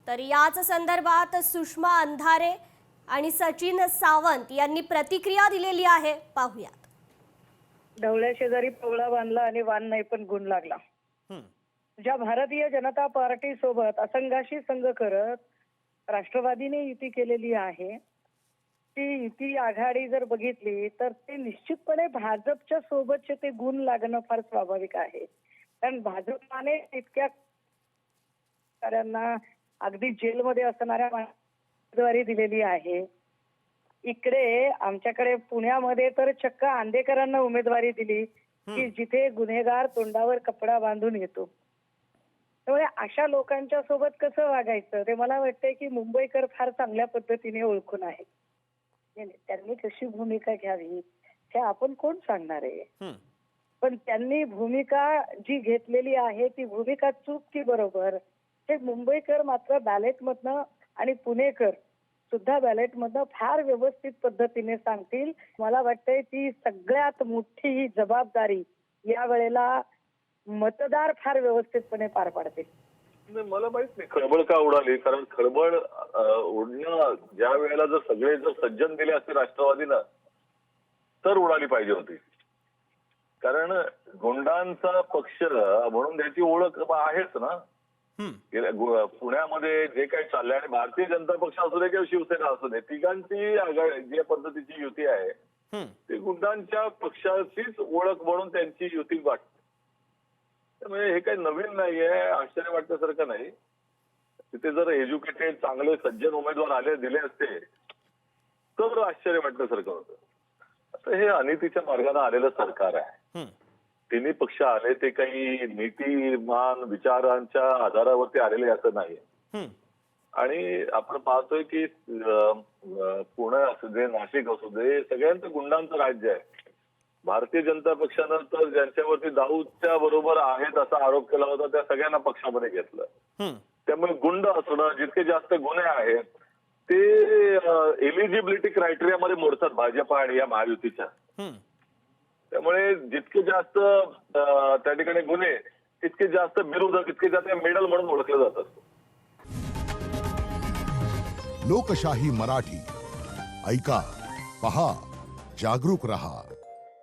तर याच संदर्भात सुषमा अंधारे आणि सचिन सावंत यांनी प्रतिक्रिया दिलेली आहे, पाहूयात। ढवळ्या शेजारी पवळा बांधला आणि वान नाही पण गुण लागला। ज्या भारतीय जनता पार्टी सोबत असंघाशी संघ करत राष्ट्रवादीने युती केलेली आहे, ती युती आघाडी जर बघितली तर ते निश्चितपणे भाजपच्या सोबतचे ते गुण लागणं फार स्वाभाविक आहे। कारण भाजपने इतक्या कार्यांना अगदी जेलमध्ये असणाऱ्या उमेदवारी दिलेली आहे। इकडे आमच्याकडे पुण्यामध्ये तर चक्क आंदेकरांना उमेदवारी दिली की जिथे गुन्हेगार तोंडावर कपडा बांधून येतो। त्यामुळे अशा लोकांच्या सोबत कसं वागायचं ते मला वाटतंय की मुंबईकर फार चांगल्या पद्धतीने ओळखून आहेत। त्यांनी कशी भूमिका घ्यावी हे आपण कोण सांगणार आहे, पण त्यांनी भूमिका जी घेतलेली आहे ती भूमिका चूक की बरोबर हे मुंबईकर मात्र बॅलेट मधनं आणि पुणेकर सुद्धा बॅलेट मधनं फार व्यवस्थित पद्धतीने सांगतील। मला वाटतंय ती सगळ्यात मोठी जबाबदारी या वेळेला मतदार फार व्यवस्थितपणे पार पाडतील। मला माहित नाही खळबळ का उडाली, कारण खळबळ उडणं ज्या वेळेला जर सगळे जर सज्जन दिले असते राष्ट्रवादीनं तर उडाली पाहिजे होती। कारण गुंडांचा पक्ष म्हणून त्याची ओळख आहेच ना। पुण्यामध्ये जे काही चाललंय आणि भारतीय जनता पक्ष असू दे किंवा शिवसेना असू दे, तिघांची ज्या पद्धतीची युती आहे ती गुंडांच्या पक्षाचीच ओळख म्हणून त्यांची युती वाटते। त्यामुळे हे काही नवीन नाहीये, आश्चर्य वाटण्यासारखं नाही। तिथे जर एज्युकेटेड चांगले सज्जन उमेदवार आले दिले असते तर आश्चर्य वाटण्यासारखं होतं। आता हे अनितीच्या मार्गाने आलेलं सरकार आहे। तिन्ही पक्ष आले ते काही नीतिमान विचारांच्या आधारावरती आलेले असं नाही। आणि आपण पाहतोय की पुणे असू दे नाशिक असू दे सगळ्यांचं गुंडांचं राज्य आहे। भारतीय जनता पक्षानं तर ज्यांच्यावरती दाऊदच्या बरोबर आहेत असा आरोप केला होता त्या सगळ्यांना पक्षामध्ये घेतलं। त्यामुळे गुंड असणं जितके जास्त गुन्हे आहेत ते एलिजिबिलिटी क्रायटेरियामध्ये मोडतात भाजपा आणि या महायुतीच्या। त्यामुळे जितके जास्त त्या ठिकाणी गुन्हे तितके जास्त विरोधक तितके जास्त मेडल म्हणून ओळखले जातात। लोकशाही मराठी ऐका, पहा, जागरूक रहा।